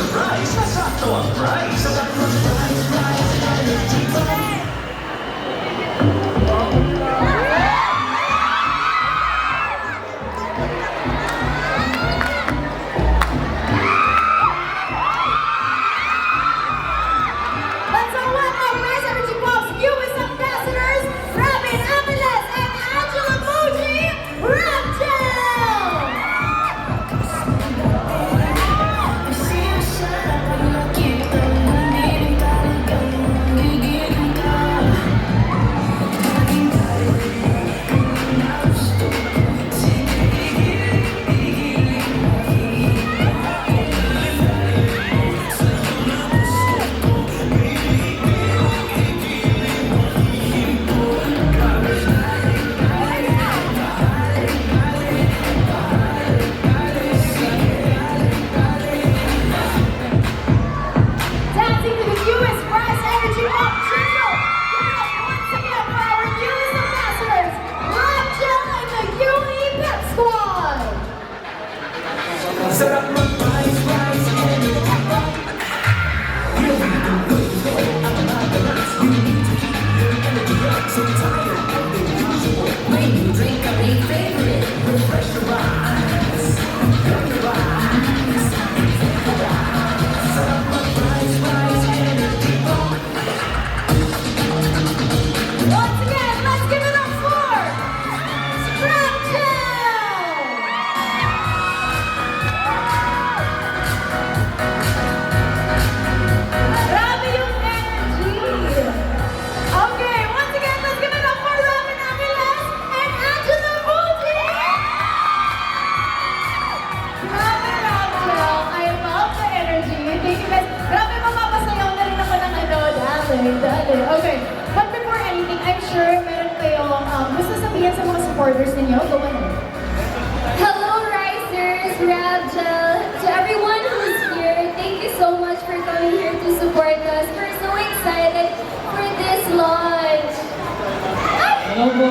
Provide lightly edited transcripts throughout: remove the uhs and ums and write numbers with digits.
surprise! Sakto ang price! Sa surprise, rise, energy pop! Let's all welcome Rise Energy Pop's newest ambassadors, Robin Amiles and Angela Muji Raptel! Dancing to the newest Rise Energy Pop jingle! Once again for our newest ambassadors, Raptel and the UE Pep Squad! Sarap mag-rise, rise, energy pop! Here we go, I'm not the last. You need to keep your energy up. So tired of the usual. When you drink a big favorite, refresh your eyes. Come your eyes. Sarap mag-rise, rise, energy pop! Once again, let's give it up for Raptel! Grabe yung energy! Okay, once again, let's give it up for Robin Amiles and Angela Muji! Grabe, Raptel! I love the energy. Thank you guys. Grabe, mapapasayaw na rin ako ng dali. Okay, but before anything, I'm sure meron kayong gusto sabihin sa mga supporters ninyo. Go ahead. Hello, Risers, Raptel. To everyone who's here, thank you so much for coming here to support us. We're so excited for this launch. Hello po!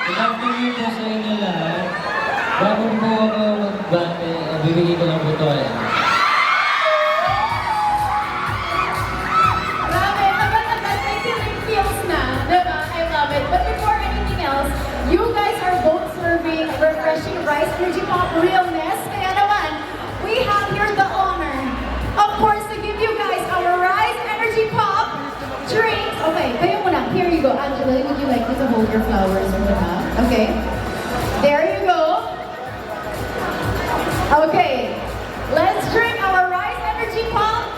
Good afternoon po sa inyo lahat. Bago po ako magbate, bibigay ko lang po ito. Grabe, tagal-tagal, may feeling feels na. Diba? I love it. But before anything else, you guys are both serving refreshing Rise Energy Pop realness. Kaya naman, we have here the honor, of course, to give you guys our Rise Energy Pop drinks. Okay, kayo muna. Here you go. Angela, would you like me to hold your flowers muna? Okay. There you go. Okay. Let's drink our Rise Energy Pop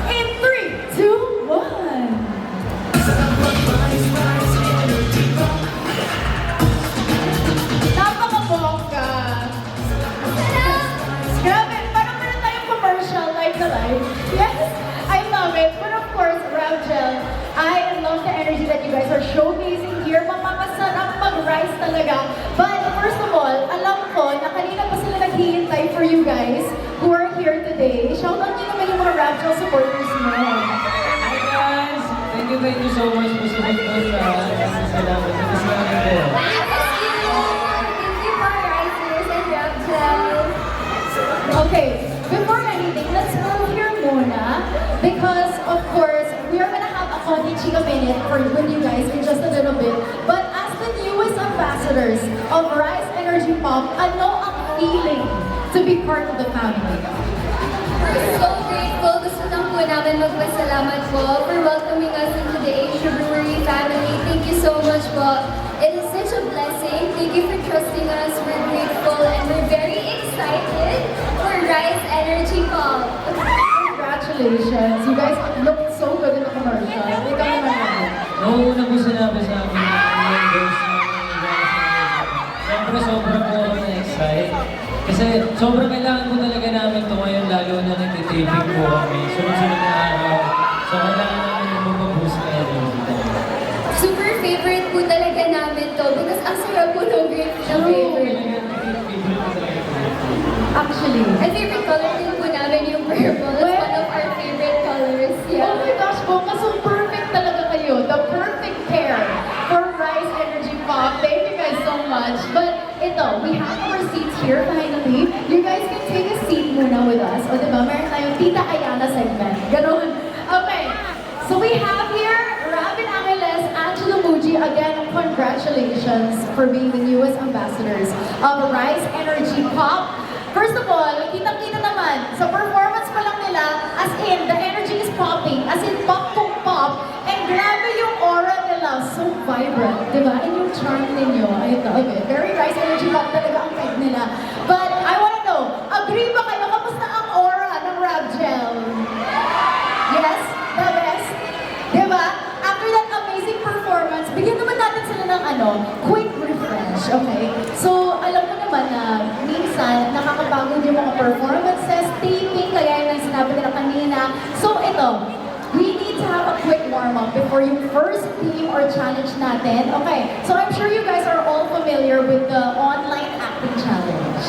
in 3, 2, 1. Sarap mag-rise, rise, energy pop! Napaka-bongga! Grabe, parang meron tayong commercial, live na live. Yes, I love it. But of course, Raptel, I love the energy that you guys are showcasing here. Mapapasarap mag-rise talaga. But first of all, alam ko na kanina pa sila naghihintay for you guys who are here today. Shoutout niyo naman yung mga Raptel supporters mo. Hi guys! Thank you so much po sa pagpunta. Salamat po sa akin po. Thank you for Risers and Raptel. Okay, before anything, let's move here muna because, of course, we are gonna have a Konnichiwa minute for with you guys in just a little bit. But as the newest ambassadors of Rise Energy Pop, ano ang feeling to be part of the family? We're so grateful. Gusto lang po namin magpasalamat po for welcoming us into the Asia Brewery family. Thank you so much po. It is such a blessing. Thank you for trusting us. We're grateful and we're very excited for Rise Energy Pop. Congratulations! You guys looked so good in the commercial. Ikaw naman naman. Noong una po sinabi sa amin yung endorse namin, sobra po ako na-excite. Kasi sobrang kailangan po talaga namin ito ngayon, lalo na nagtitaping po kami. Sunod-sunod na araw. So kailangan namin yung mag-boost na energy. Super favorite po talaga namin to because ang sarap po ng grape na favorite. Actually. Ang favorite color din po namin yung purple. That's one of our favorite colors. Yeah. Oh my gosh, Bongga, so perfect talaga kayo. The perfect pair for Rise Energy Pop. Thank you guys so much. But ito, we have our seats here finally. You guys can take a seat muna with us. O diba, meron tayong Tita Ayala segment. Ganon. Okay. So we have here Robin Angeles, Angelo Muji. Again, congratulations for being the newest ambassadors of Rise Energy Pop. First of all, kitang-kita naman, sa performance pa lang nila, as in, the energy is popping, as in, pop kung pop, and grabe yung aura nila, so vibrant, di ba? And yung charm ninyo, ay okay, very Rise Energy Pop talaga ang vibe nila. But I wanna know, agree ba kayo, kamusta ang aura ng Rab Gel? Yes? The best? Di ba? After that amazing performance, bigyan naman natin sila ng quick refresh, okay? So, alam mo naman na minsan, nakakapagod yung mga performances, taping, kaya yung sinabi nila kanina. So, ito, we need to have a quick warm-up before yung first theme or challenge natin. Okay, so I'm sure you guys are all familiar with the online acting challenge.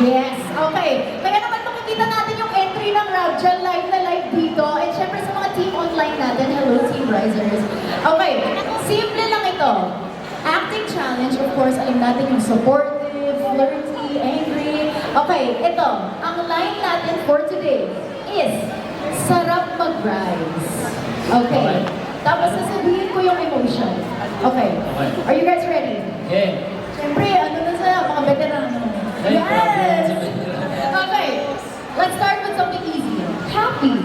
Yes, okay. Kaya naman makikita natin yung entry ng Rabgel live na live dito. And syempre sa mga team online natin, hello Team Risers. Okay, simple lang ito. Acting challenge, of course, alam natin yung supportive, flirty, angry. Okay, ito. Ang line natin for today is sarap mag-rise. Okay. Tapos sasabihin ko yung emotion. Okay. Are you guys ready? Okay. Siyempre, na sa mga veteran. Yes! Okay. Let's start with something easy. Happy.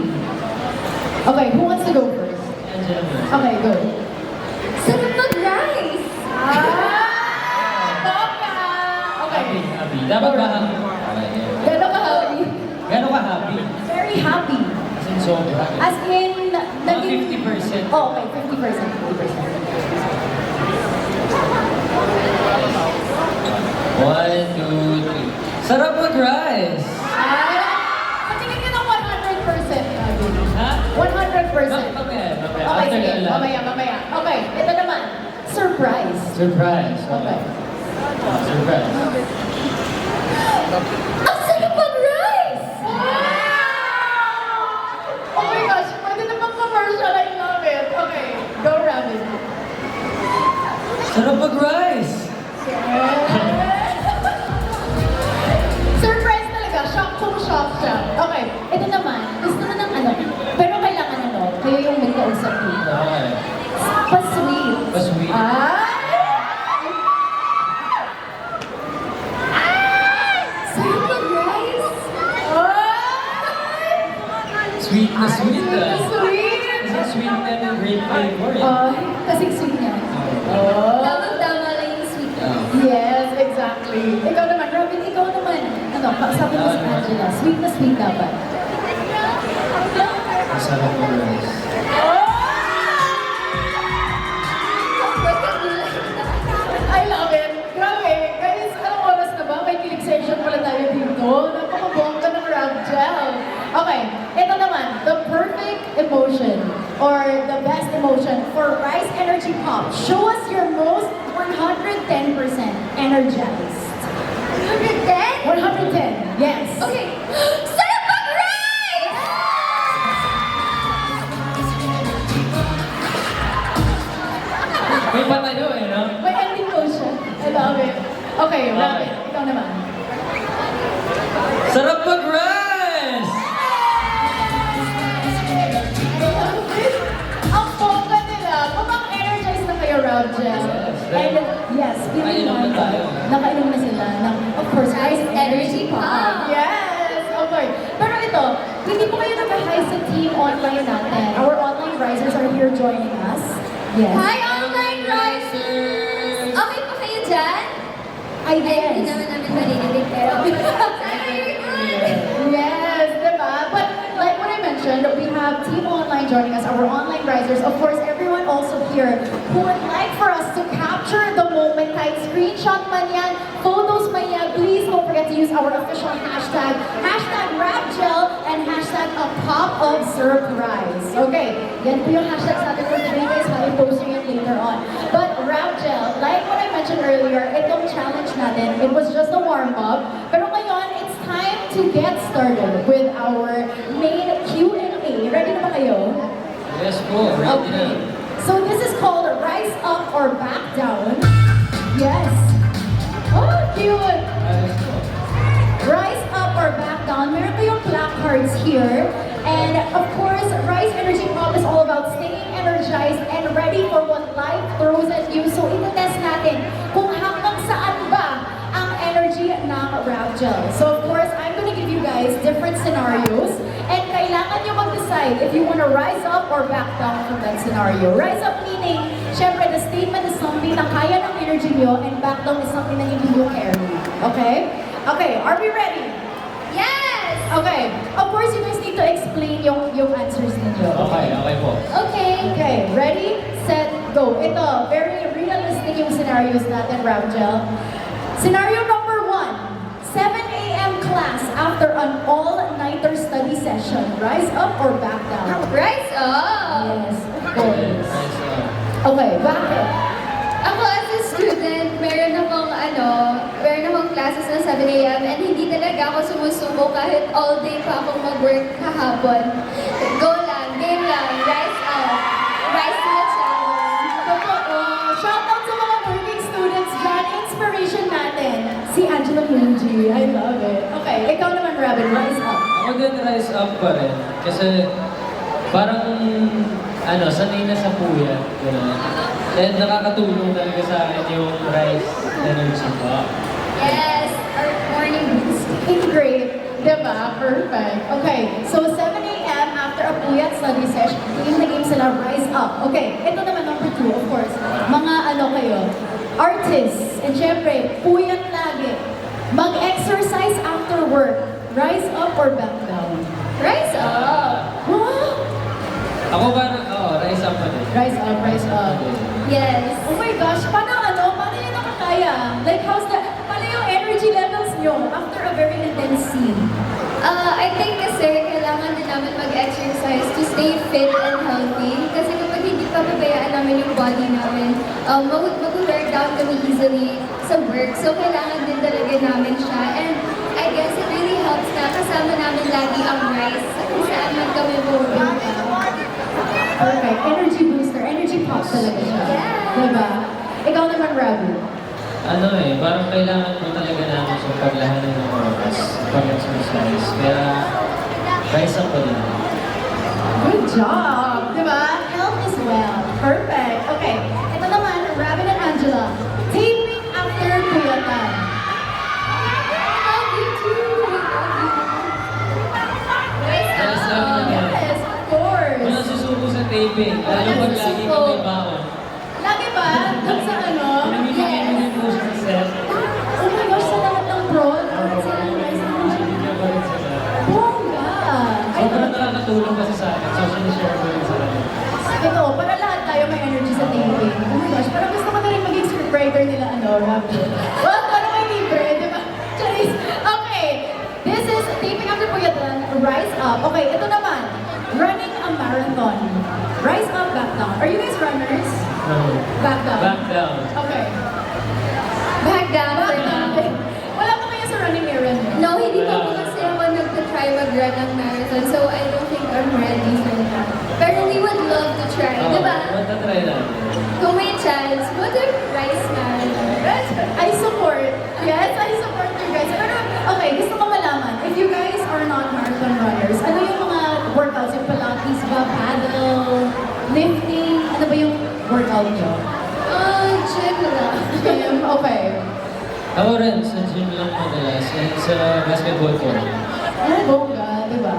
Okay, who wants to go first? Angelo. Okay, go. Sarap mag-rise! Baka! Okay. Happy. Dapat ba happy? Okay, yeah. Gano'n ka happy? Gano'n ka happy? Very happy. As in sobra. As in, Mga 50%. Oh, okay, 50%. 1, 2, 3. Sarap mag-rise! Patingin ka ng 100%, Gabi. Ha? 100%. Mamaya. Okay, After sige. the laugh. Mamaya. Okay, ito naman. Surprise. Surprise. Okay. Surprise. Ang sarap mag-rise! Oh my gosh, pwede na pang commercial. I love it. Okay, go Rabbit. Sarap mag-rise! Surprise talaga. Shock kung shock siya. Okay, ito naman. Gusto mo ng pero kailangan kayo yung magkausap dito. Okay. Pa-sweet. Pa-sweet. Sarap mag-rise! Sweet na sweet ah. Sweet. Kasi sweet na ng great flavor eh. Kasing sweet niya. Tamang-tama lang yung sweet. Yes, exactly. Ikaw naman, Robin, ikaw naman. Sabi mo si Angela, sweet dapat. Sarap mag-rise. I love it. Grabe. Guys, anong oras na ba? May kilig session pala tayo dito. Napakabongga ng Rab Gel. Okay, ito naman, the perfect emotion or the best emotion for Rise Energy Pop. Show us your most 110% energized. 110? 110, yes. Okay. Sarap mag-rise! May patayo eh, no? May ending motion. I love it. Okay, Robin, ikaw naman. Sarap mag-rise! Ang bongga nila. Mukhang energized na kayo, Rob Gel. And yes, feeling Nakainom na tayo. Nakainom na sila ng, of course, Rise Energy Pop. Yes! Okay. Pero ito, hindi po kayo nag-hi sa team online natin. Our online risers are here joining us. Yes. Hi, online risers! Okay pa kayo dyan? Ay, Ay, hindi yes. naman namin marinig, pero very good! Yes, diba? But like what I mentioned, we have Team Online joining us, our online risers. Of course, everyone also here who would like for us to capture the moment, kahit screenshot man yan, photos man yan, please don't forget to use our official hashtag, #RapGel and hashtag a pop of surprise. Okay, yan po yung hashtags natin for today, guys. I'll be posting it later on. But RapGel, like what I mentioned earlier, itong challenge natin, it was just a warm-up. Pero ngayon, it's time to get started with our main Q&A. Ready na ba kayo? Yes po, ready na. Okay. So this is called Rise Up or Back Down. Yes. Oh, cute. Ayos po. Rise up or back down. Meron kayong placards here. And of course, Rise Energy Pop is all about staying energized and ready for what life throws at you. So ito-test natin kung hanggang saan ba ang energy ng Rap Gel. So of course, I'm gonna give you guys different scenarios. And kailangan nyo mag-decide if you wanna rise up or back down from that scenario. Rise up meaning, syempre, the statement is something na kaya ng energy nyo, and back down is something na hindi nyo carry. Okay? Okay, are we ready? Yes! Okay. Of course, you guys need to explain yung answers ninyo. Okay, okay po. Okay. Okay, ready, set, go. Ito, very realistic yung scenarios natin, Rap Gel. Scenario number 1, 7 a.m. class after an all-nighter study session. Rise up or back down? Rise up! Yes, of Okay, course. nice one. Okay, bakit? Ako as a student, meron akong classes na 7 a.m. and hindi talaga ako sumusuko kahit all day pa akong mag-work kahapon. Go lang, game lang, rise up. Rise to the challenge. Totoo. Shoutout sa mga working students dyan. Inspiration natin. Si Angela Mungi. I love it. Okay, ikaw naman, Robin. Rise up. Ako din rise up pa rin. Kasi parang sanay na sa puyat. Gano'n. And nakakatulong talaga sa akin yung rise energy po. Yes, our morning boost. Great. Diba? Perfect. Okay, so 7 a.m. after a puyat study session, game na game sila, rise up. Okay, ito naman number 2, of course. Mga kayo, artists, and syempre, puyat lagi. Mag-exercise after work. Rise up or back down? Rise up. Huh? Ako parang, rise up pa din. Rise up, rise up. Yes. Oh my gosh, paano yun nakakaya? Like, paano yung energy levels nyo after a very intense scene? I think kasi kailangan din namin mag-exercise to stay fit and healthy. Kasi kapag hindi pa pabayaan namin yung body namin, mag-wear down kami easily sa work. So kailangan din talaga namin siya. And I guess it really helps na kasama namin lagi ang rice kung saan man kami pumunta. Perfect. Energy booster, energy pop talaga siya. Yeah. Diba? Ikaw naman, Rabu. Parang kailangan mo talaga namin sa paglahanan ng oras, pag-exercise. Kaya, rise up pa din. Good job! Diba? Health is wealth. Perfect. Okay. Ito naman, Robin and Angela. Taping after puyatan. Love you too! Rise Rise up up! na yan. Yes, of course. Walang susuko sa taping. Lalo pag lagi ka may baon. Lagi ba? Doon sa ano? Pinamimigay mo din po sa set. Oh my gosh, sa lahat ng prod. Pinamimigay ko rin sa set. Bongga! Ay, Sobrang nakakatulong kasi sa akin. So, sinishare ko rin sa kanila. ito, para lahat tayo may energy sa taping. Oh my gosh, parang gusto ko na rin maging scriptwriter nila, Robin. Well, para may libre, di ba? Charis. Okay, this is taping after puyatan, rise up. Okay, ito naman, running a marathon. Rise up, back down. Are you guys runners? No. Back down. Back down. Okay. Back down for Back now. down. Wala pa kayo sa running era niyo? No, hindi pa po kasi ako nag-try mag-run ng marathon, so I don't think I'm ready for that. Pero we would love to try, di ba? Matatry natin. Kung may chance, what if rice marathon? I support. Yes, I support you guys. Pero, okay, gusto ko malaman, if you guys are not marathon runners, ano yung mga workouts? Yung Pilates ba, paddle, lifting? Ano ba yung workout nyo? Gym lang. Gym, okay. Ako rin, sa gym lang madalas. And sa basketball court. Ano bongga, di ba?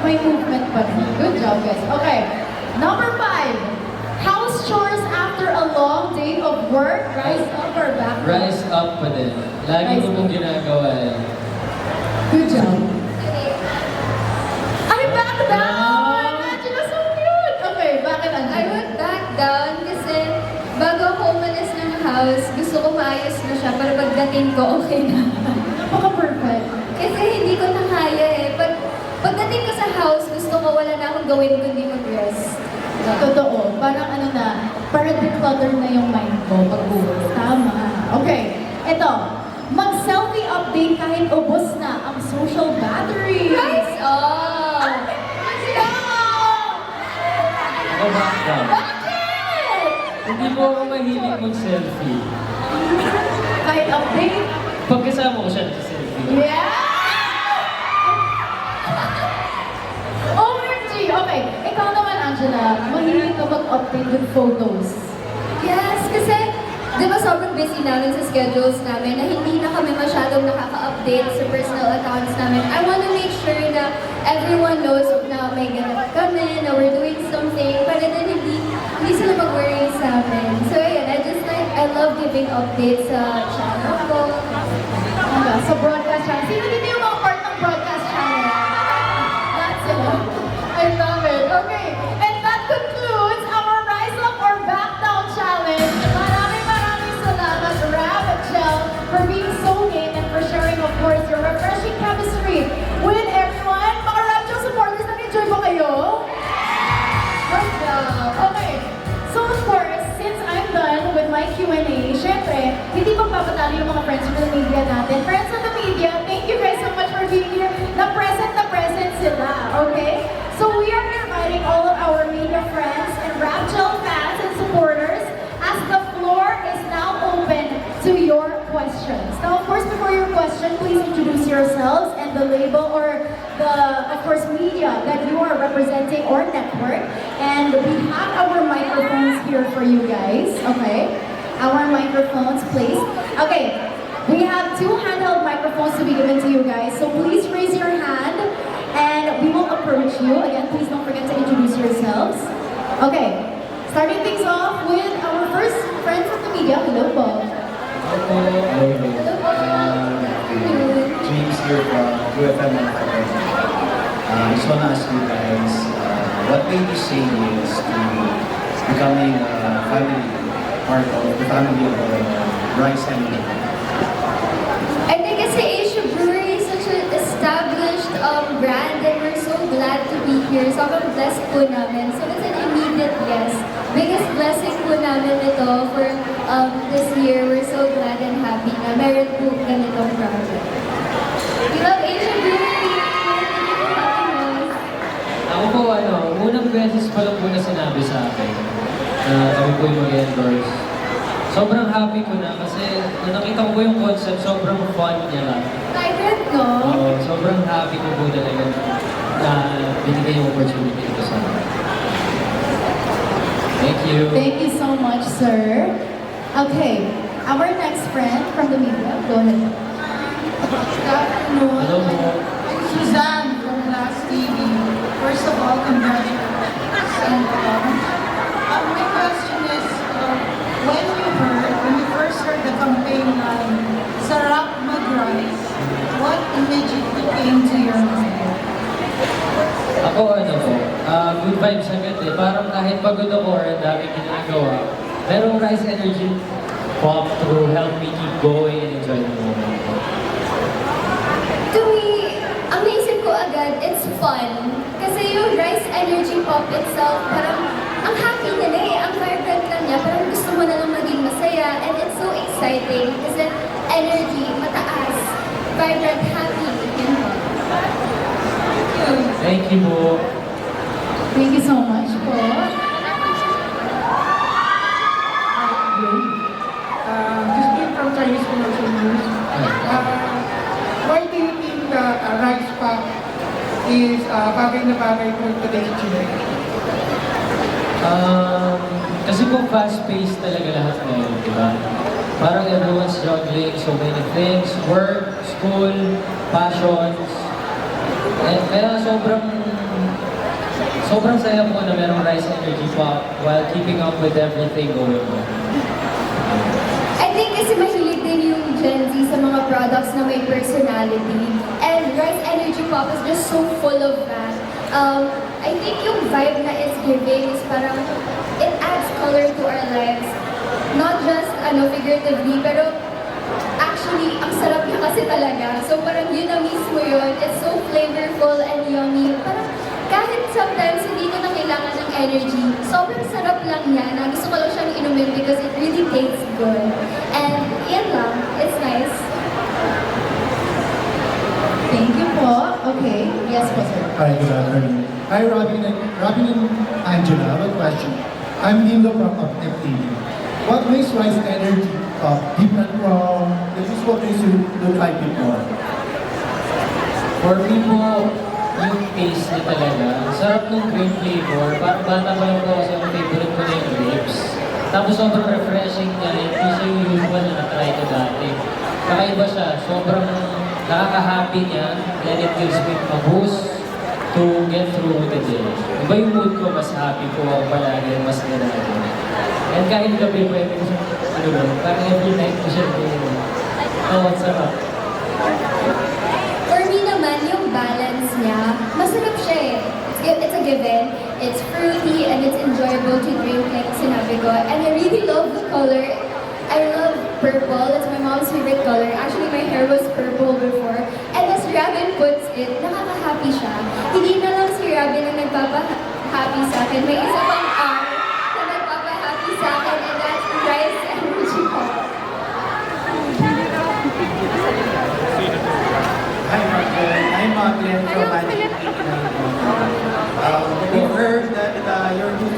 May movement pa rin. Good job, guys. Okay, number 5. House chores after a long day of work. Rise up or back down? Rise up pa din. Lagi ko pong ginagawa yan. Good job. Okay. Ay, back down! Angela, so cute! Okay, bakit I Angela? would back down kasi bago ako umalis ng house, gusto ko maayos na siya para pagdating ko okay na. Napaka-perfect. Kasi hindi ko na kaya eh. Pagdating ko sa house, gusto ko wala na akong gawin kundi mag-rest. Totoo. Parang parang declutter na yung mind mo pag buhay. Tama. Okay. Ito. Mag-selfie update kahit ubos na ang social battery. Rise up! Let's go! Ako back down. Bakit? Hindi po ako mahilig mag-selfie. Kahit update, Pagkasama ko siya, nagsiselfie. Yeah! OMG! Okay, ikaw naman, Angela, mahilig ka mag-update with photos. Yes, kasi di ba sobrang busy namin sa schedules namin na hindi na kami masyadong nakaka-update sa personal accounts namin. I want to make sure na everyone knows na may ganap kami, na we're doing something, para din hindi sila mag-worry sa amin. So yeah, I love giving updates sa channel ko. Hanggang sa broadcast channel. Sino dito yung mga part ng broadcast channel? That's it. I love it. Okay. And that concludes our Rise Up or Back Down Challenge. Maraming salamat, Rab at Jel, for being so game and for sharing, of course, your refreshing chemistry with everyone. Mga Rab Jel supporters, nag-enjoy ba kayo? Good job. Okay. So, of course, since I'm done with my Q&A, syempre, hindi magpapatalo yung mga friends from the media natin. Friends of the media, thank you guys so much for being here. Na present sila, okay? So we are inviting all of our media friends and Rapgel fans and supporters as the floor is now open to your questions. Now, of course, before your question, please introduce yourselves and the label or the, of course, media that you are representing or network. And we have our microphones here for you guys, okay? Our microphones, please. Okay, we have 2 handheld microphones to be given to you guys. So please raise your hand and we will approach you. Again, please don't forget to introduce yourselves. Okay, starting things off with our first friend from the media. Hello, Bob. Hello po. James here from UFM I just want to ask you guys, what made you say yes to becoming a family, part of the family of Rice Energy? I think kasi Asia Brewery is such an established brand and we're so glad to be here. Sobrang blessed po namin. So it's an immediate yes. Biggest blessing po namin ito for this year. We're so glad and happy na meron po ganitong project. We love Asia Brewery! Ako po, unang beses pa lang po na sinabi sa akin na kami po yung mag-endorse. Sobrang happy ko na kasi nung nakita ko po yung concept, sobrang fun niya lang. Vibrant, no? Oo, sobrang happy ko po talaga na binigay yung opportunity ito sa akin. Thank you. Thank you so much, sir. Okay, our next friend from the media. Go ahead. Good afternoon. Hello po. I'm Suzanne from Last TV. First of all, congratulations. And, my question is, when you first heard the campaign line, Sarap Mag-Rise, what immediately came to your mind? Ako good vibes agad eh. Parang kahit pagod ako or ang daming ginagawa, merong Rice Energy Pop to help me keep going and enjoy the moment. To me, ang naisip ko agad, it's fun. Kasi yung Rice Energy Pop itself, parang ang happy nila eh, ang vibrant lang niya, parang gusto mo na lang maging masaya, and it's so exciting kasi energy, mataas, vibrant, happy, yun po. Thank you po. Thank you so much po. Just being from Chinese Commercial News. Why do you think that rice pop is bagay na bagay for today's generation? Kasi po fast-paced talaga lahat ngayon, di ba? Parang everyone's juggling so many things, work, school, passions. And kaya sobrang saya po na merong Rice Energy Pop while keeping up with everything going on. I think kasi mahilig din yung Gen Z sa mga products na may personality. And Rice Energy Pop is just so full of that. I think yung vibe na it's giving is parang it adds color to our lives. Not just figuratively, pero actually, ang sarap niya kasi talaga. So parang yun na mismo yun. It's so flavorful and yummy. Parang kahit sometimes hindi ko na kailangan ng energy, sobrang sarap lang niya na gusto ko lang siyang inumin because it really tastes good. And yan lang, it's nice. Thank you po. Okay. Yes po, sir. Hi, good afternoon. Hi, Robin and Angela. I have a question. I'm Nindo from FTV. What makes Rice Energy different from the usual things you tried before? For me po, yung taste niya talaga. Ang sarap ng grape flavor. Parang bata pa lang po kasi ang favorite ko na yung grapes. Tapos sobrang refreshing niya. Hindi siya yung usual na na-try ko dati. Kakaiba siya. Sobrang nakaka-happy niya. Then it gives me a boost to get through the day. Iba yung mood ko, mas happy po ako palagi, mas ganado. And kahit gabi, pwede ko siya, ano ba, parang every night ko siya doon. Oh, ang sarap. For me naman, yung balance niya, masarap siya eh. It's a given. It's fruity and it's enjoyable to drink like sinabi ko. And I really love the color. I love purple. It's my mom's favorite color. Actually, my hair was purple before. And as Robin puts it, nakaka-happy siya. Hindi na lang si Robin ang nagpapa-happy sa akin. May isa pang R na nagpapa-happy sa akin and that's Rice Energy Pop. Hi, Margaret. I'm Margaret from Magic Peak. We've heard that your new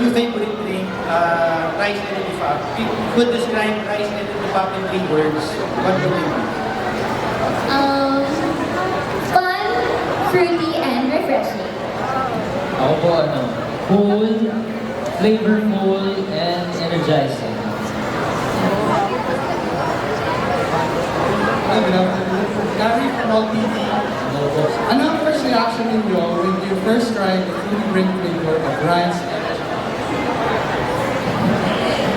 favorite drink, Rice Energy Pop. If you could describe Rice Energy Pop in 3 words, what would it be? Fun, fruity, and refreshing. Ako po, cool, flavorful, and energizing. Hi, good afternoon. Gary from LTV. Ano ang first reaction ninyo when you first tried the fruity drink flavor of Rice Energy?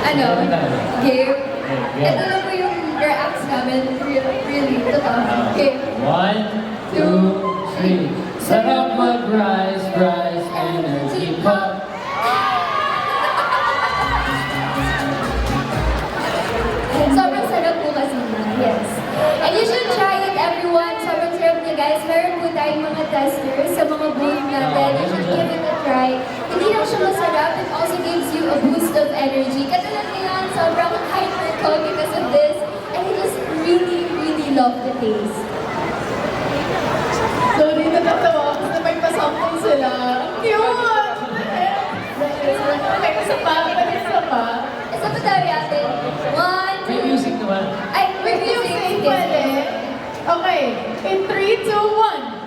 Ano? Game? Yeah. Ito na po yung reacts namin. Really, totoo. Game. 1, 2, 3. Sarap mag-rise, Rice Energy Pop. Sobrang sarap po kasi niya. Yes. And you should try it, everyone. Sobrang sarap niya, guys. Meron po tayong mga testers sa mga booth natin. You should give it a try. Hindi lang siya masarap. It also gives you a boost of energy. Katulad ngayon, sobrang hyper ko because of this. And I just really, really love the taste. So, di natatawa ako na may pasampung sila. Ang cute! May isa pa, may isa pa. Isa pa tayo natin. 1, May 2, music naman. ay, may Music music. pwede. Okay, in 3, 2, 1.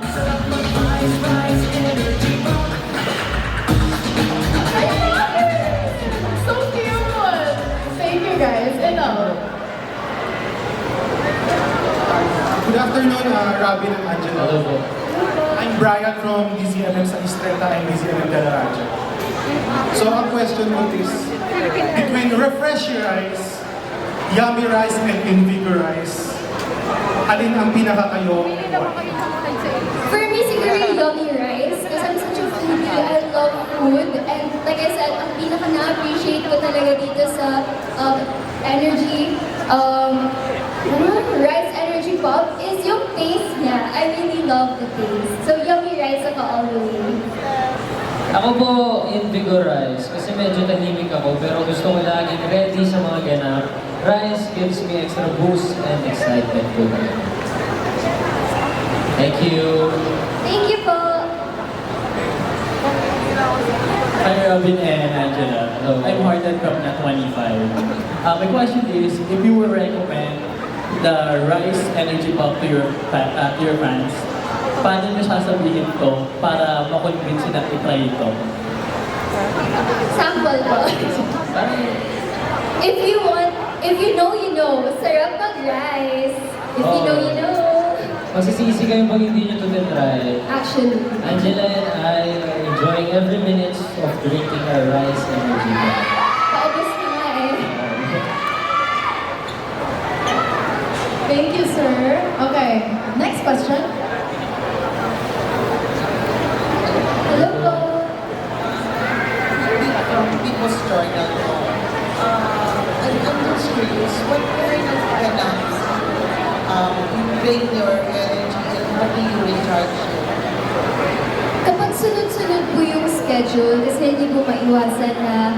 So cute! Thank you guys. Enough. Good afternoon, Robin and Angela. Hello po. I'm Brian from DZMM sa Estrella and DZMM de la Raja. So, ang question ko is, between Refresh Your Rice, Yummy Rice, and Invigor Rice, alin ang pinaka kayo? For me, siguro yung yummy rice. Because I'm such a foodie. I love food. And like I said, ang pinaka na-appreciate ko talaga dito sa energy, rice energy pop is yung taste niya. I really love the taste. So yummy rice ako all the way. Ako po, Invigor Rice, kasi medyo tahimik ako, pero gusto ko laging ready sa mga ganap. Rice gives me extra boost and excitement po. Thank you. Thank you po. Hi Robin and Angela. Hello. I'm Harden from Nat25. My question is, if you would recommend the Rice Energy Pop to your fans, paano nyo sasabihin to para makonvince na i-try ito? Sample po. If you know, you know. Sarap mag-rice. If you know, you know. Magsisisi kayo pag hindi nyo ito try. Actually. Angela and I are enjoying every minute of drinking our Rice Energy Pop. Paubos na nga eh. Thank you, sir. Okay, next question. Hello po. From People's Journal. I'm just curious, what kind of products you drain your energy and how do you recharge it? Kapag sunod-sunod po yung schedule, kasi hindi po maiwasan na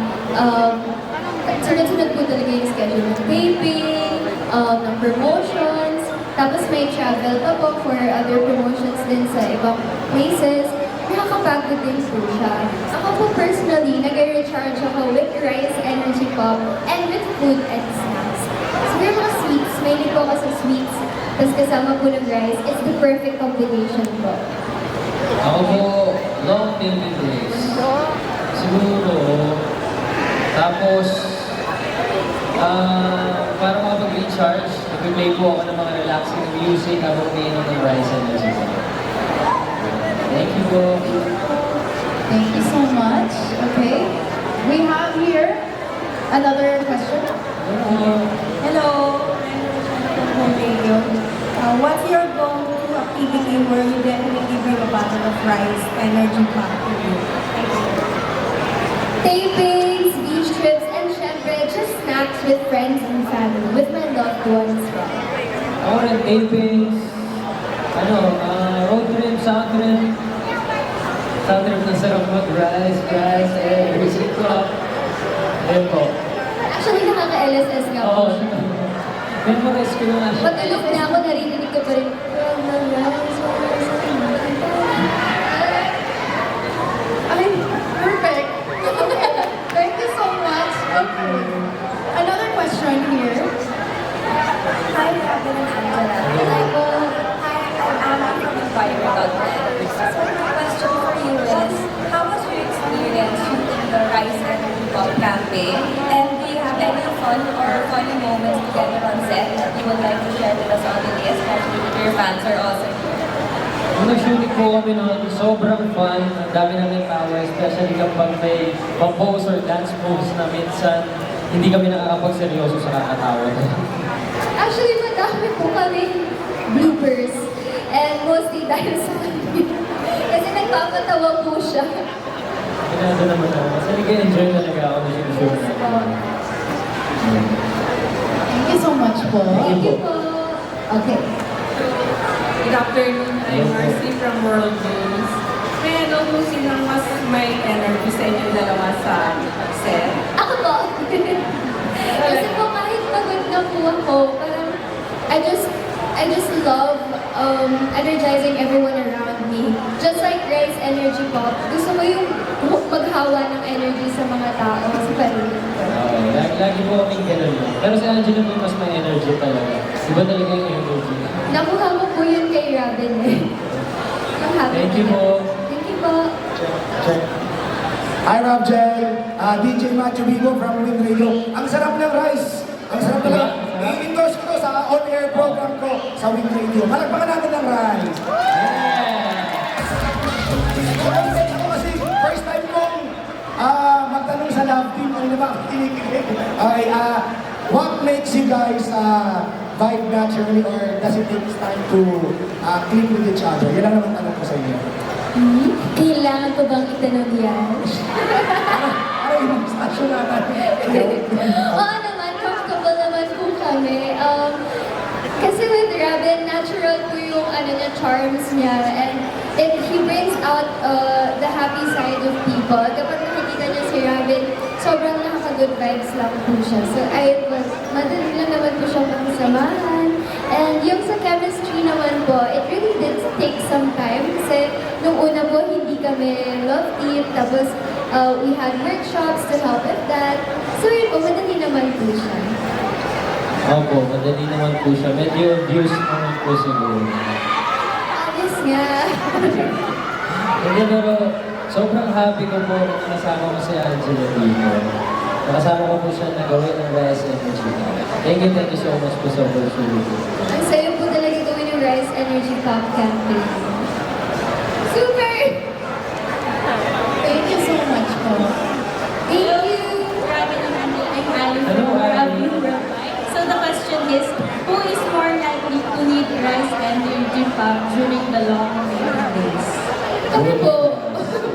sunod-sunod po talaga yung schedule ng taping, ng promotions, tapos may travel pa po for other promotions din sa ibang places. nakakapagod din po siya. Ako po personally, nag-recharge ako with rice energy pop and with food and snacks. Siguro mga sweets, mahilig po ako sa sweets, tapos kasama po ng rice, it's the perfect combination po. Ako po, long baby days. Siguro, tapos, para makapag-recharge, nag-play po ako ng mga relaxing music habang umiinom ng rice energy. Thank you po. Thank you so much. Okay. We have here another question. Hello, I'm from Radio. What's your go-to activity where you definitely bring a bottle of rice energy pack with you? Thank you. Tapings, beach trips, and syempre, just snacks with friends and family, with my loved ones. Ako rin, tapings, road trip, sound trip. Sound trip na sarap mag-rice, music club. Ayun po. Actually, nakaka-LSS nga po. Oo. Memorize ko na siya. Pag-alok na ako, narinig ko pa rin. Okay, perfect. Thank you so much. Okay. Another question here. Hi, Robin and Angela. Hi, I'm Anna from Environmental. So my question for you is, how was your experience shooting the Rice Energy Pop campaign? And do you have any fun or funny moments together on set that you would like to share with us all today, especially if your fans are also here? Nung nag-shooting po kami noon, sobrang fun. Ang dami namin tawa, especially kapag may pose or dance moves na minsan hindi kami nakakapagseryoso sa kakatawa. Actually, madami po kami bloopers. And mostly dahil sa kanya. Kasi nagpapatawa po siya. Pinado naman ako. Kasi nag-enjoy talaga ako na sinushoot natin. Thank you so much po. Thank you po. Okay. Good afternoon, I'm Marcy from World News. May ano po sinang mas may energy sa inyong dalawa sa set? Ako po. Kasi po kahit pagod na po ako, parang I just love energizing everyone around me. Just like Rice Energy Pop, gusto ko yung maghawa ng energy sa mga tao, sa paligid ko. Lagi po kaming ganun. Pero si Angela po mas may energy talaga. Iba talaga yung energy. Nakuha ko po yun kay Robin eh. Ang happy Thank you niya. po. Thank you po. Check. Hi, Rob Jel. DJ Macho Vigo from Win Radio. Ang sarap ng rice. Ang sarap talaga. I-endorse ko to sa on-air program ko sa Win Radio. Malagpakan natin ng rice. Ako kasi first time kong magtanong sa love team. Ano na ba? Kinikilig. Okay, what makes you guys vibe naturally or does it take time to click with each other? Yan lang naman tanong ko sa inyo. Kailangan ko bang itanong yan? Ay, station natin. Oo naman, comfortable naman po kami. Kasi with Robin, natural po yung niya, charms niya. And he brings out the happy side of people. Kapag nakikita niya si Robin, sobrang nakaka-good vibes lang po siya. So, madali lang naman po siyang makisamahan. And yung sa chemistry naman po, it really did take some time. Kasi nung una po, hindi kami love team. Tapos, we had workshops to help with that. So yun po, madali naman po siya. Opo, madali naman po siya. Medyo views naman po siguro. Obvious nga. Hindi, pero sobrang happy ko po kung kasama ko si Angela dito. Nakasama ko po siya na gawin ng Rice Energy. Thank you so much po sa opportunity. Ang sayo po talaga gawin yung Rice Energy Pop campaign. Super! Thank you so much po. Thank you! Robin and Angela, I'm Ali Hello, from Ali. Robin. So the question is, who is more likely to need Rice Energy Pop during the long days? Kami po.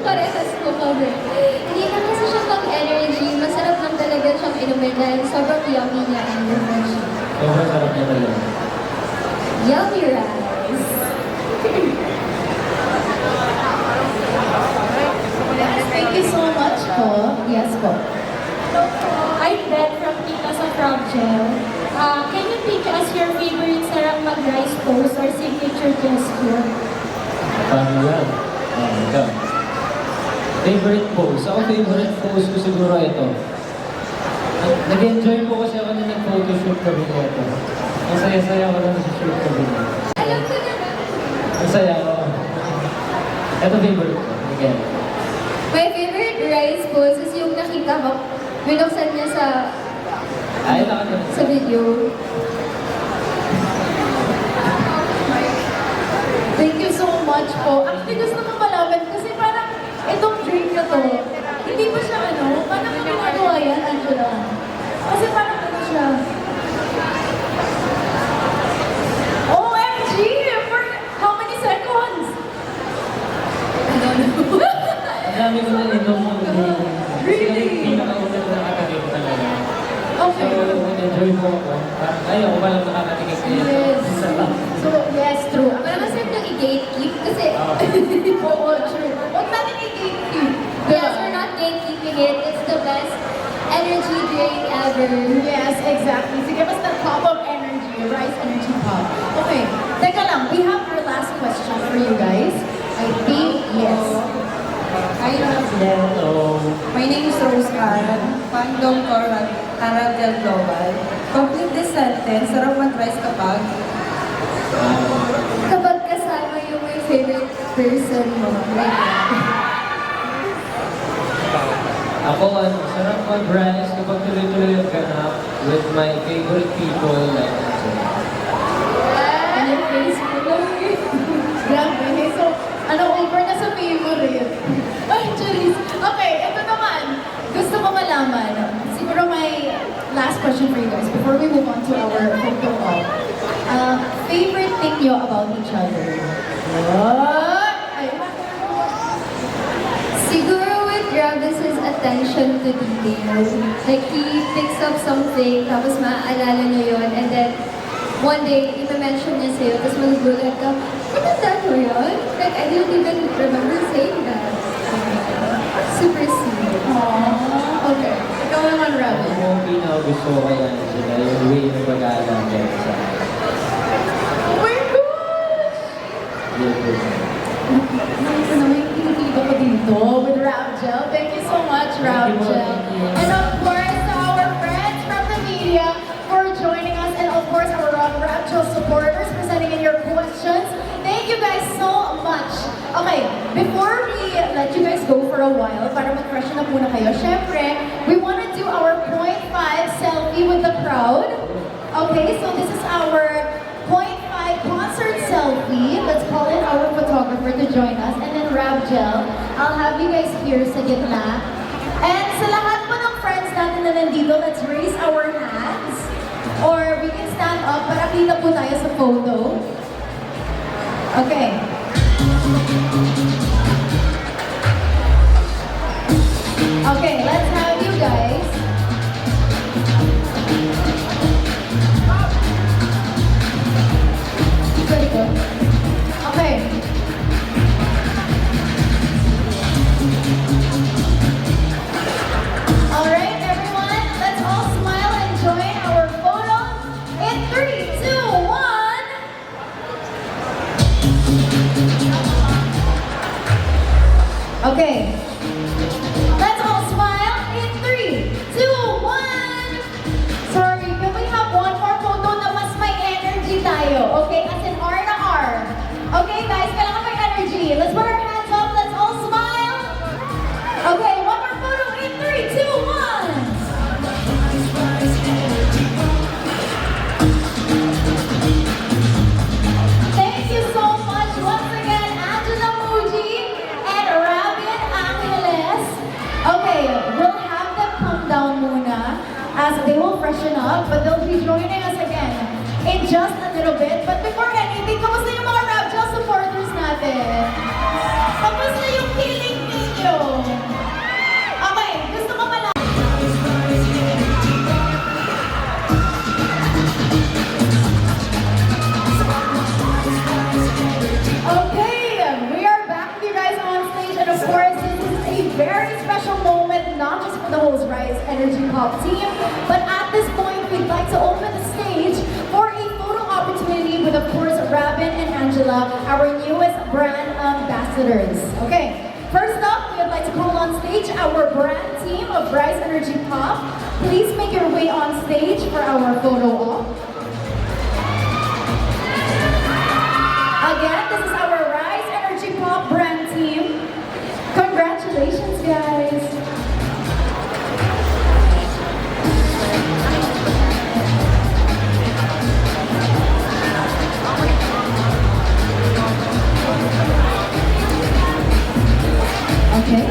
Parehas po kami. Hindi na kasi siya pang-energy. Masarap lang talaga siyang inumin dahil sobrang yummy niya ang refreshing. Sobrang sarap niya talaga. Yummy rice! Thank you so much po. Yes po. I'm Beth from Tikas of Gel. Can you teach us your favorite sarap mag-rice pose or signature gesture? Paano yan? Ikaw. Favorite pose? Ako favorite pose ko siguro ito. Nag-enjoy po kasi ako na nag-photoshoot kami nito. Ang saya-saya ko na nag-shoot kami nito. Alam ko na. Ang saya ko. Ito favorite ko. Again. My favorite rice pose is yung nakita ko. Binuksan niya Ay, nakita. sa video. Thank you so much po. Actually, gusto ko malaman kasi parang itong drink na to, hindi ba siya paano mo ginagawa yan, Angela? Kasi parang siya. OMG! For how many seconds? I don't know. Ang dami ko na inom mo. Really? Pinakauna na nakakagay ko talaga. Okay. So, nag-enjoy po ako. Parang ayaw ko palang nakakatigay kayo. Yes. Isa lang. So, yes, true. Parang kasi nag-gatekeep kasi Oo, true. Huwag natin i-gatekeep. yes, we're not gatekeeping it. It's the best energy drink ever. Yes, exactly. Sige, basta top of energy, rice energy pop. Okay, teka lang, we have our last question for you guys. I think, yes. Hi, Hello. my name is Rose Karen, fandom for Aral Global. Complete this sentence, sarap mag-rice kapag Kapag kasama yung my favorite person mo, Ako, sarap mag-rice kapag tuloy-tuloy ang ganap with my favorite people like And your face mo. Grabe. So, over na sa favorite. Ay, Charis. Okay, ito naman. Gusto ko malaman. Siguro my last question for you guys before we move on to our photo op. Favorite thing nyo about each other? What? Ay, siguro with Travis's attention to detail. Like, he picks up something, tapos maaalala niya yun, and then, one day, i-mention niya sa'yo, tapos magugulat ka, natandaan mo yun? Like, I didn't even remember saying that. Super sweet. Aww. Okay. Ikaw naman, Robin. Yung pinaka-gusto ko kaya sila, yung way na pag-aalaga sa Oh my gosh! Nice na may kinikilig ako dito with Rabgel. Thank you so much, Rabgel. And of course, our friends from the media for joining us, and of course, our Rabgel supporters for sending in your questions. Thank you guys so much. Okay, before we let you guys go for a while, para mag-freshen up muna kayo, syempre, we want to do our 0.5 selfie with the crowd. Okay, so this is our 0.5 concert selfie. Let's call in our photographer to join us. And then Rabgel, I'll have you guys here sa gitna. And sa lahat po ng friends natin na nandito, let's raise our hands. Or we can stand up para kita po tayo sa photo. Okay. Okay, let's have you guys. Very good. Okay. All right, everyone, let's all smile and join our photo in 3, 2, 1. Okay. Let's all smile in 3, 2, 1. Sorry, can we have one more photo na mas may energy tayo? Okay, as in R na R. Okay, guys, kailangan may energy. Let's put our hands up. Let's all smile. Okay, one more photo in 3, 2, 1. Thank you so much once again, Angela Muji and Rabin Angeles. Okay, we'll have them come down muna as they will freshen up, but they'll be joining us again in just a little bit. But before anything, kamusta yung mga Rabgel supporters natin? Kamusta yung feeling ninyo? Okay, gusto ko malaman. Okay, we are back with you guys on stage, and of course, this is a very special moment, not just for the whole Rise Energy Pop team, but at this point, we'd like to open the stage for a photo opportunity with, of course, Rabin and Angela, our newest brand ambassadors. Okay, First up, we would like to call on stage our brand team of Rise Energy Pop. Please make your way on stage for our photo op. Again, this is our Rise Energy Pop brand team. Congratulations, guys. Okay.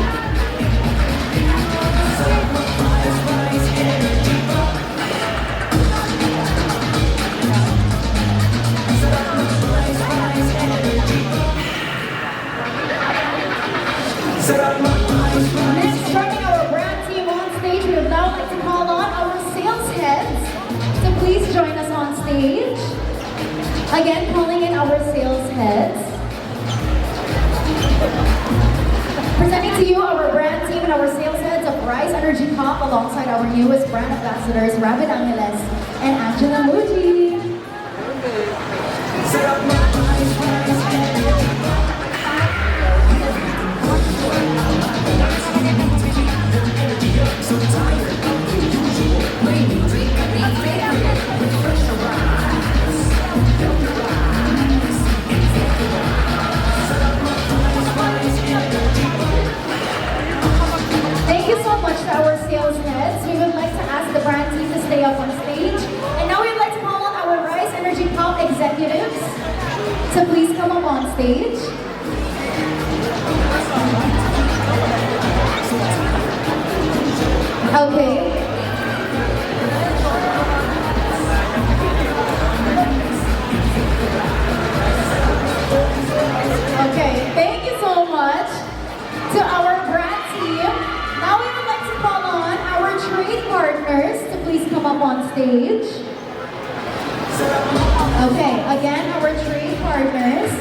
Next, joining our brand team on stage, we would now like to call on our sales heads to please join us on stage. Again, calling in our sales heads. Presenting to you our brand team and our sales heads of Rise Energy Pop alongside our newest brand ambassadors, Rabbit Angeles and Angela Muji. Thank you so much to our sales heads. We would like to ask the brand team to stay up on stage. And now we would like to call on our Rise Energy Pop executives to please come up on stage. Okay. Okay, thank you so much to our brand team. Now we would like to call on our trade partners to please come up on stage. Okay, again, our trade partners.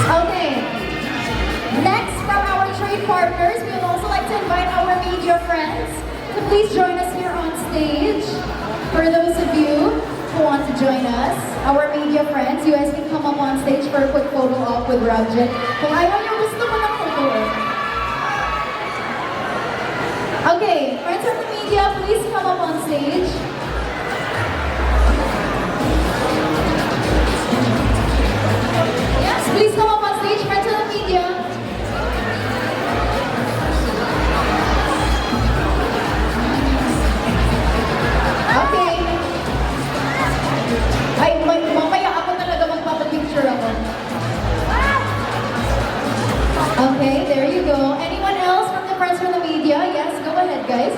Okay, next from our trade partners, we would also like to invite our media friends to please join us here on stage. For those of you who want to join us, our media friends, you guys can come up on stage for a quick photo op with Rabjet. Kung ayaw nyo, gusto mo ng photo. Okay, friends of the media, please come up on stage. Yes, please come up on stage, friends of the media. Okay. Ay, mamaya ako talaga magpapapicture ako. Okay, there you go. Anyone else from the friends from the media? Yes, go ahead, guys.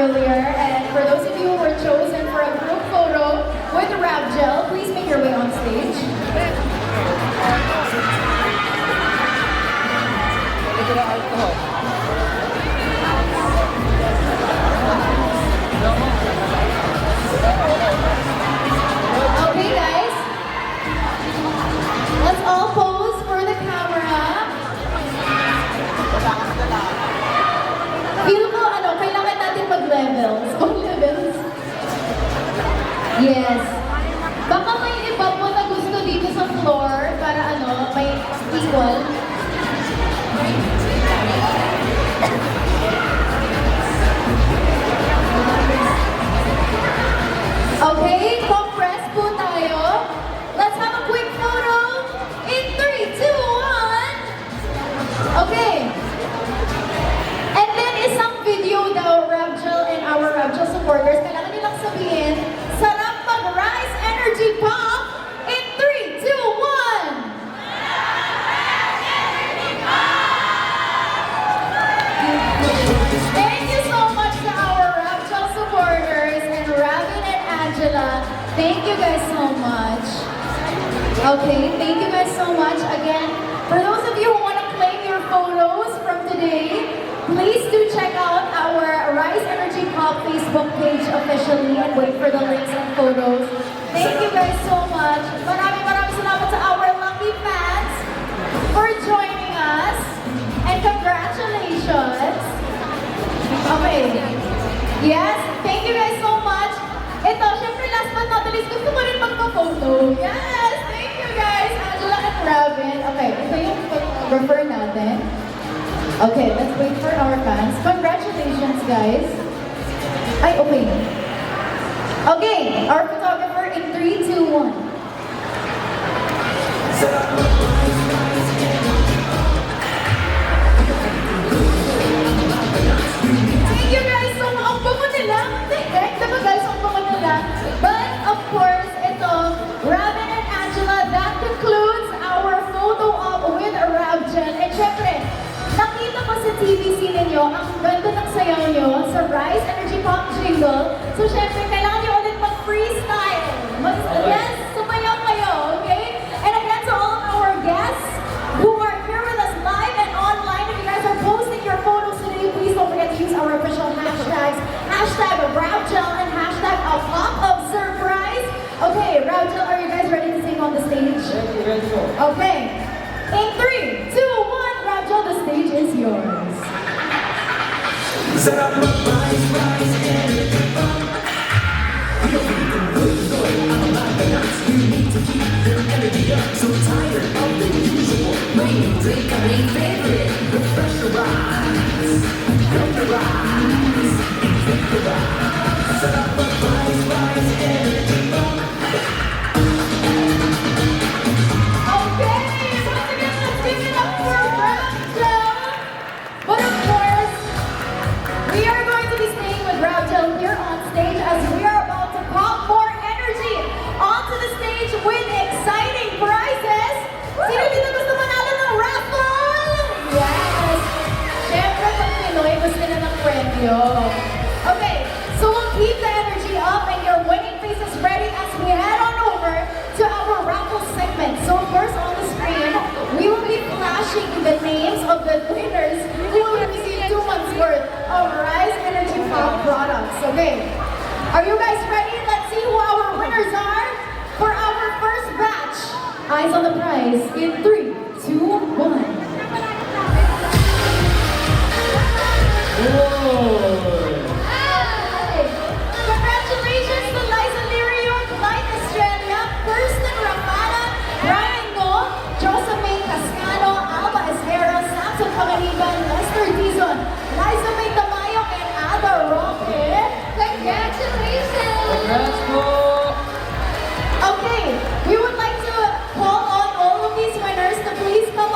earlier. And for those of you who were chosen for a group photo with Ravgel, please make your way on stage. Okay, guys. Let's all pose for the camera. Feel ko, kailangan natin mag-levels. Mag-levels? Yes. Baka may iba po na gusto dito sa floor para may equal. Okay, compress po tayo. Let's have a quick photo in 3, 2, 1. Okay. And then isang video daw, Ravgel and our Ravgel supporters, kailangan nilang sabihin, sarap mag-Rise Energy Pop in 3, 2, 1. Thank you so much to our Ravgel supporters and Ravin and Angela. Thank you guys so much. Okay, thank you guys so much. Again, for those of you who want to claim your photos from today, please do check out our Rise Energy Pop Facebook page officially and wait for the links and photos. Thank you guys so much. Maraming salamat sa our lucky fans for joining us. And congratulations. Okay. Yes, thank you guys so much. Ito, syempre last but not the least, gusto ko rin magpa-photo. Yes, thank you guys, Angela and Robin. Okay, ito yung photographer natin. Okay, let's wait for our fans. Congratulations, guys. Ay, okay. Okay, our photographer in 3, 2, 1. Thank you guys so much. Ang bango nila. Diba guys, ang bango nila. But of course, ito, Robin and Angela, that concludes our photo op with Ravgel. And syempre, nakita ko sa TVC ninyo, ang ganda ng sayaw nyo sa Rise Energy Pop Jingle. So syempre, kailangan nyo ulit mag-freestyle. Yes, sumayaw kayo, okay? And again, to all of our guests who are here with us live and online, if you guys are posting your photos today, please don't forget to use our official hashtags, hashtag Ravgel and hashtag a pop of surprise. Okay, Ravgel, are you guys ready to sing on the stage? Ready po. Okay. In 3, 2, 1, Ravgel, the stage is yours. Sarap mag-rise, rise, energy pop. We don't need the good Lord, I'm alive and not. You need to keep your energy up. So tired of the usual. When you drink a main favorite, refresh your eyes. Come to rise, invigorize. Sarap mag-rise, rise, energy pop. Okay, once again, let's give it up for Ravgel. But of course, we are going to be staying with Ravgel here on stage as we are about to pop more energy onto the stage with exciting prizes. Sino dito gusto manalo ng raffle? Yes! Siyempre, pag Pinoy, gusto na ng premyo. Okay, so we'll keep the energy up and your winning faces ready as we head on over to our raffle segment. So of course, on the screen, we will be flashing the names of the winners who will receive 2 months worth of Rise Energy Pop products. Okay, are you guys ready? Let's see who our winners are for our first batch. Eyes on the prize in 3, 2, 1. Hey! Congratulations to Liza Lirio, Light Estrella, Kirsten Rapana, Brian Go, Josephine Cascano, Alba Esguerra, Samson Pangaliban, Lester Dizon, Liza May Tamayo, and Ada Roque. Congratulations! Congrats po! Okay, we would like to call on all of these winners to please come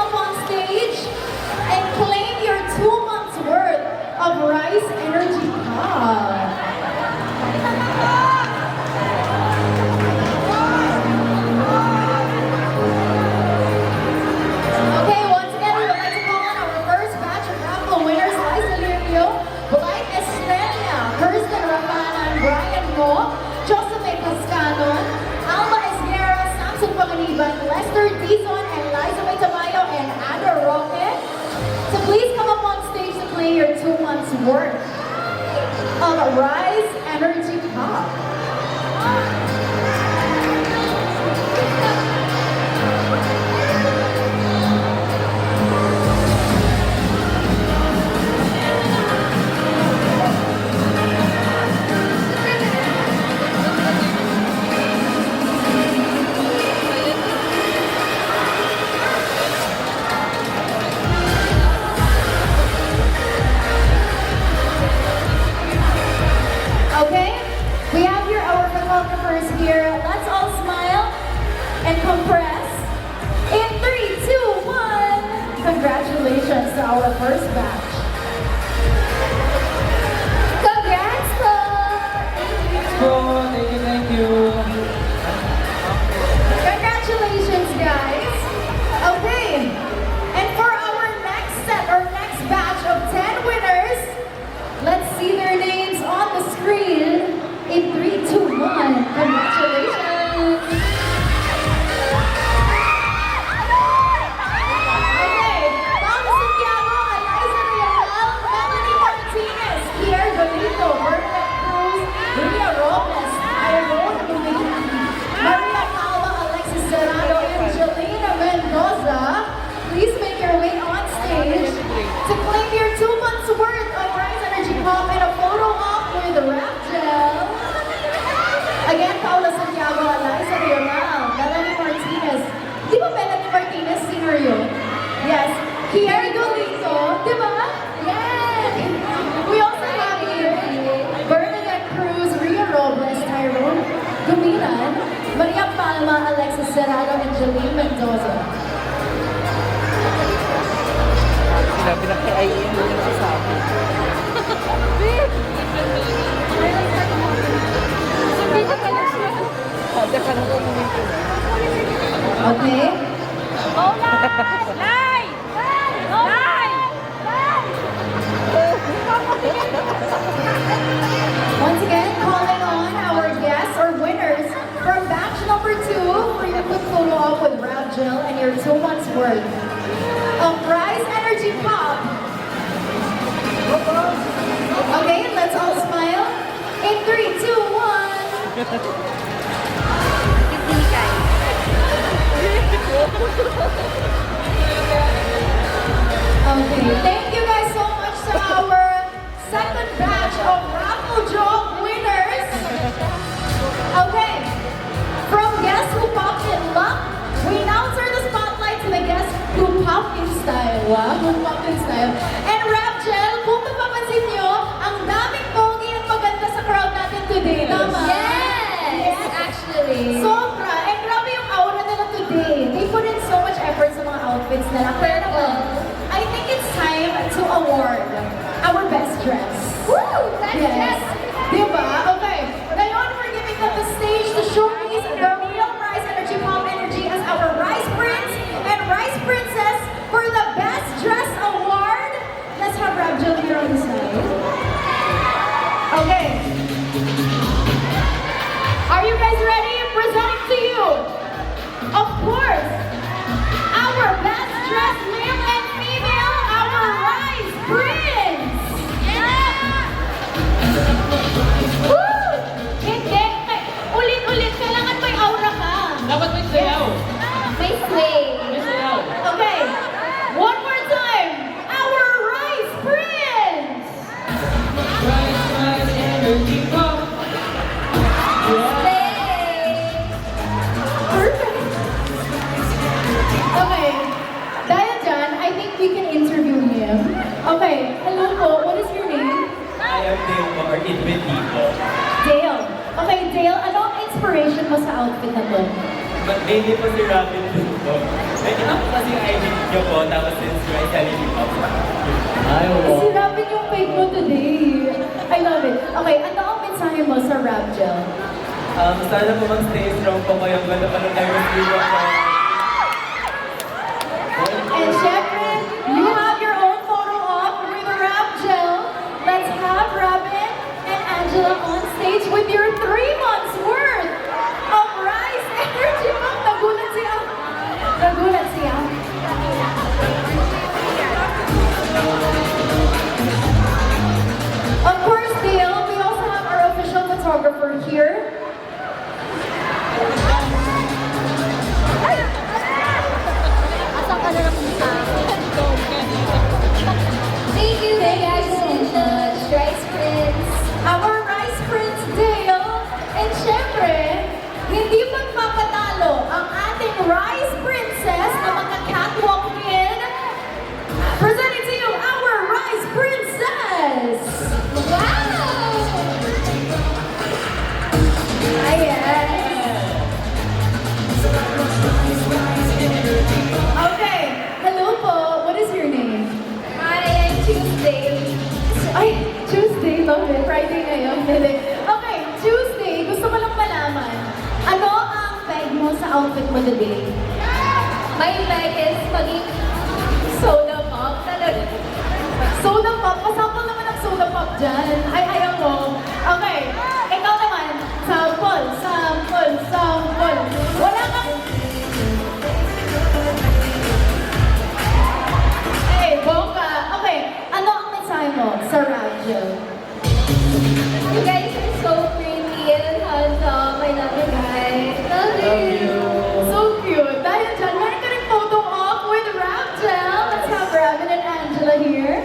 Brian Mo, Josephine Cascanon, Alma Esguerra, Samson Panganiban, Lester Dizon, and Liza May Tamayo, and Ada Roque. So please come up on stage to play your 2 months worth of Rise Energy Pop. Okay, we have here our photographers here. Let's all smile and compress. In 3, 2, 1. Congratulations to our first batch. Congrats po! So, thank you. Congratulations, guys. Okay, and for our next set or next batch of 10 winners, let's see their names on the screen. In 3, 2, 1. Congratulations. Okay, Paolo Santiago, Eliza Real, Melanie Martinez, Pierre Golito, Bernadette Cruz, Ria Robles, Tyrone Lumina, Maria Calva, Alexis Serrano, Angelina Mendoza. Please make your way on stage to claim your 2 months worth of Rise Energy Pop and a photo op with Rap Gel. Again, Paula Santiago, Eliza Real, Melanie Martinez. Di ba Melanie Martinez singer yun? Yes. Pierre Golito, di ba? Yes! We also have here Bernadette Cruz, Ria Robles, Tyrone Gumilan, Maria Palma, Alexis Serrano, and Jeline Mendoza. Sinabi na kay Ayin yung nagsasabi. Okay? Once again, calling on our guests or winners from batch number 2 for your quick photo op with Rap Gel and your 2 months worth of Rise Energy Pop. Okay, let's all smile. In 3, 2, 1. Okay, thank you guys so much to our second batch of Raffle Draw winners. Okay, from Guess Who Popped in Luck, we now turn the spotlight to the Guess Who Popped in Style. Wow, who popped in style. And Rap Gel, kung napapansin nyo, ang daming pogi at maganda sa crowd natin today. Tama? Yes! Actually. Sobra. And grabe yung aura nila today. They put in so much effort sa mga outfits nila. Pero naman, I think it's time to award our best dress. Woo! That's Yes. Diba? Okay. Ngayon, we're giving them the stage to showcase the real Rise Energy Pop Energy as our Rice Prince and Rice Princess for the Best Dress Award. Let's have Rap Gel here on the side. Okay. Are you guys ready? Presenting to you, of course, our best dressed male and female, our Rice Prince! Woo! Hindi! Ulit-ulit, kailangan may aura ka. Dapat may sayaw. May sway. May sayaw. Okay, one more time, our Rice Prince! Rise Energy Pop. Perfect! Okay, dahil dyan, I think we can interview him. Okay, hello po, what is your name? I am Dale or Edwin Dito. Dale. Okay, Dale, ano ang inspiration mo sa outfit na to? But mainly po si Robin Dito. Medyo ako kasi yung ID niyo po, tapos since you're selling it up. Ay, wow. Si Robin yung fake mo today. I love it. Okay, ano ang mensahe mo sa Rap Gel? Sana po mag-stay strong po kayo. Ganda pa nung tayo mag-video po. And syempre, you have your own photo op with Rap Gel. Let's have Robin and Angela. Angela on stage with your 3 months worth of Rise Energy Pop. Nagulat siya. Nagulat siya. Of course, Dale, we also have our official photographer here. Thank you guys so much, Rice Prince. Our Rice Prince Dale. And syempre, hindi magpapatalo ang ating Rice Princess na magka-catwalk in. Presenting to you, our Rice Princess! Wow! Ayan. Okay, hello po. What is your name? Hi, I'm Tuesday. Ay, Tuesday, love it. Friday ngayon. Okay, Tuesday, gusto ko lang malaman, ano ang peg mo sa outfit mo today? My bag is maging Soda pop? Talaga? Soda pop? Pasample naman ang soda pop dyan. Ay, ayaw mo. Okay, ikaw naman, sample, sample, sample. Wala kang... Hey, bongga. Okay, ano ang mensahe mo sa radyo? You guys are so pretty and handsome. I love you guys. Love you. So cute. Dahil dyan, meron ka rin photo op with Rapgel. Let's have Robin and Angela here.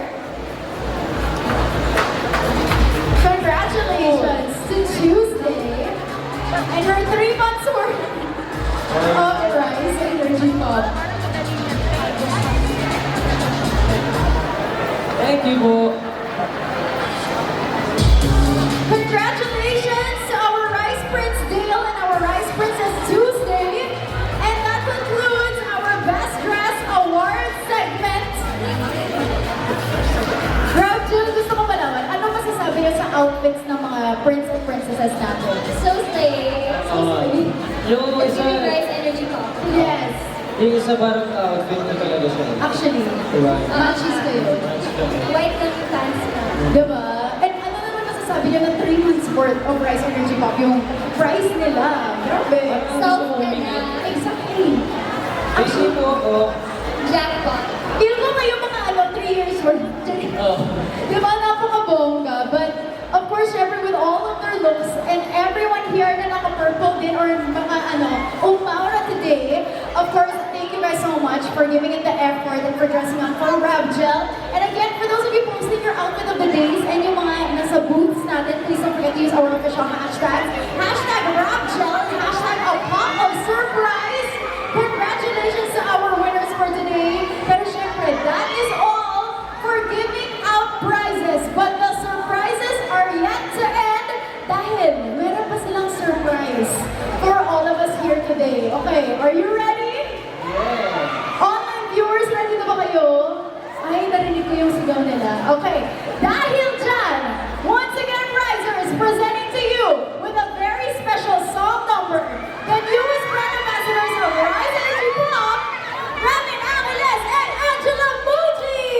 Congratulations to Tuesday and her 3 months worth of Rise Energy Pop. Thank you po. Congratulations to our Rice Prince Dale and our Rice Princess Tuesday. And that concludes our Best Dress Award segment. Rapgel, gusto ko malaman, ano masasabi niyo sa outfits ng mga prince and princesses natin? So slay. Yung It's isa, giving Rice Energy Pop. Yes, yung isa parang outfit na talaga siya. actually, Diba? matches kayo. White lang yung pants na. Diba? And ano naman masasabi niyo ng 3 months worth of Rice Energy Pop? Yung price nila. Grabe. Soft na na. Exactly. Kasi po ako, Jackpot. Feel ko kayo mga 3 years worth. Diba? Napakabongga. But, of course, syempre with all of their looks and everyone here na naka-purple din or mga umaura today, of course, thank you guys so much for giving it the effort and for dressing up for Rapgel. And again, for those of you posting your outfit of the days and yung mga nasa booths natin, please don't forget to use our official hashtags. Hashtag Rapgel and hashtag a pop of surprise. Congratulations to our winners for today. Pero syempre, that is all for giving out prizes. But the surprises are yet to end dahil meron pa silang surprise for all of us here today. Okay, are you ready? yeah. Online viewers, ready na ba kayo? Ay, narinig ko yung sigaw nila. Okay, dahil dyan, once again, Risers presenting to you with a very special song number, the newest brand ambassadors of Rise Energy Pop, Robin Angeles and Angela Muji!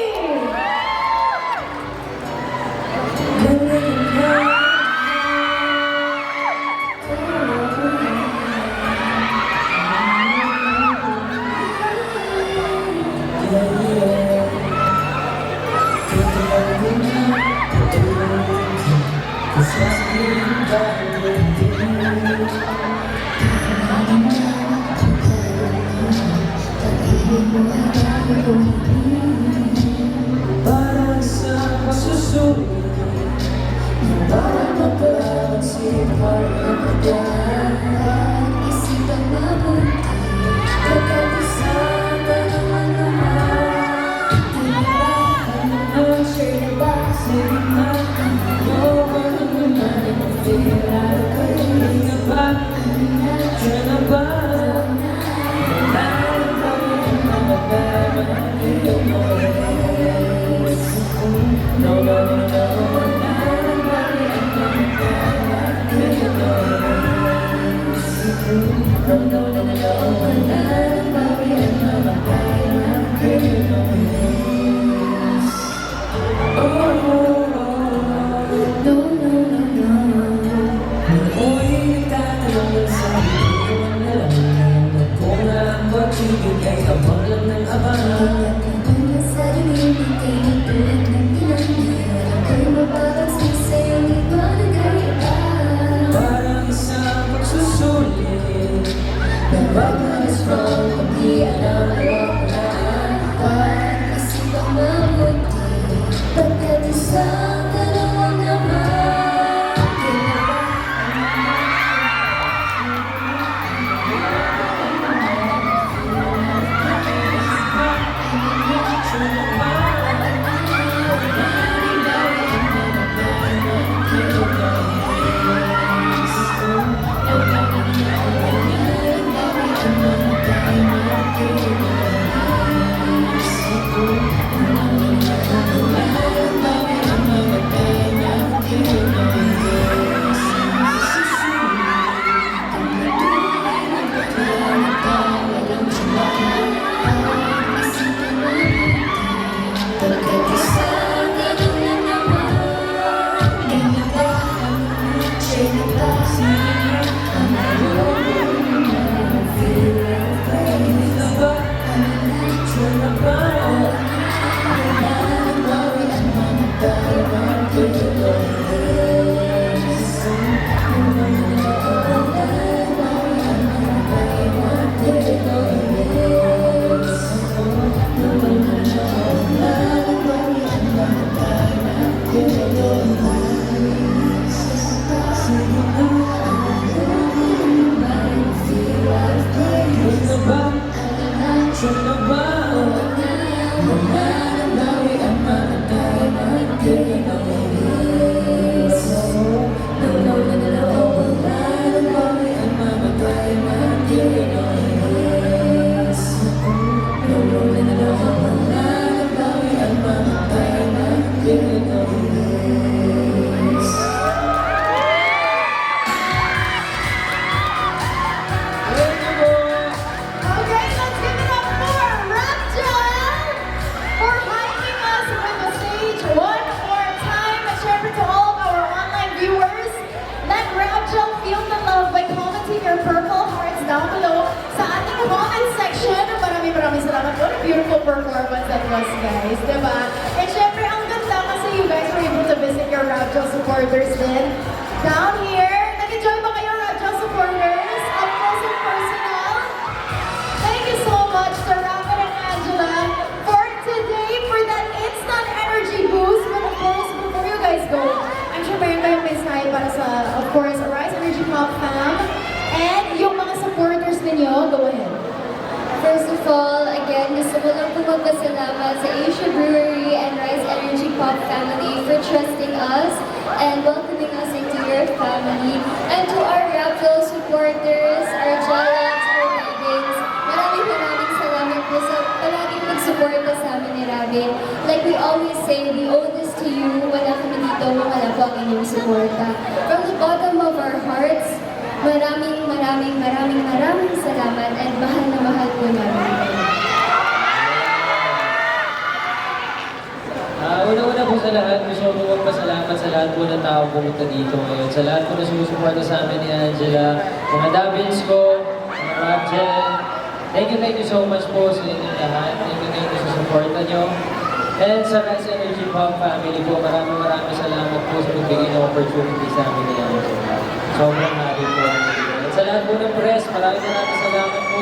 Para sa pagsusuri, para mapagsipan ang pagdaan. Isipan mabuti. Pagkakasama naman naman, tinabahan ang sa'yo ba? Sinimatan mo, ano naman ang tira ko? Hindi ba? Sana ba? No, no, no, no. What a beautiful performance that was, guys. Diba? And syempre, ang ganda kasi you guys were able to visit your Rapture supporters din. Down here, nag-enjoy ba kayo, Rapture supporters? Up close and personal? Thank you so much to Rafa and Angela for today, for that instant energy boost. But of course, before you guys go, I'm sure meron kayong mensahe para sa, of course, Rise Energy Pop Fam. And yung mga supporters ninyo, go ahead. First of all, again, gusto ko lang po magpasalamat sa Asia Brewery and Rise Energy Pop family for trusting us and welcoming us into your family. And to our Raptor supporters, our Jalats, our Ravens, maraming salamat po sa palaging pagsuporta sa amin ni Raven. Like we always say, we owe this to you. Wala kami dito, wala po ang inyong suporta. From the bottom of our hearts, maraming salamat and mahal na mahal po namin. Una-una po sa lahat, gusto ko magpasalamat sa lahat po ng tao pumunta dito ngayon. Sa lahat po na sumusuporta sa amin ni Angela, mga Davins ko, mga Rapjel. Thank you so much po sa inyong lahat. Thank you sa suporta nyo. And sa Rise Energy Pop family po, maraming salamat po sa pagbigay ng opportunity sa amin ni Angela. Sobrang happy po. At sa lahat po ng press, maraming salamat po.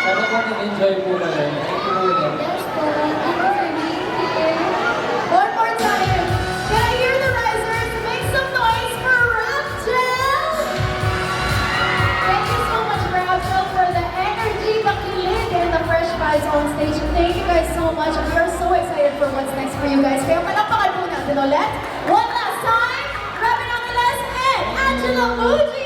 Sana po nag-enjoy po kayo. Thank you po again. Yes po, thank you for being here. One more time. Can I hear the risers? Make some noise for Raptel! Thank you so much, Raptel, for the energy, the kilig, and the fresh vibes on stage. Thank you guys so much. We are so excited for what's next for you guys. Kaya palakpakan po natin ulit. One last time, Robin Angeles and Angela Muji!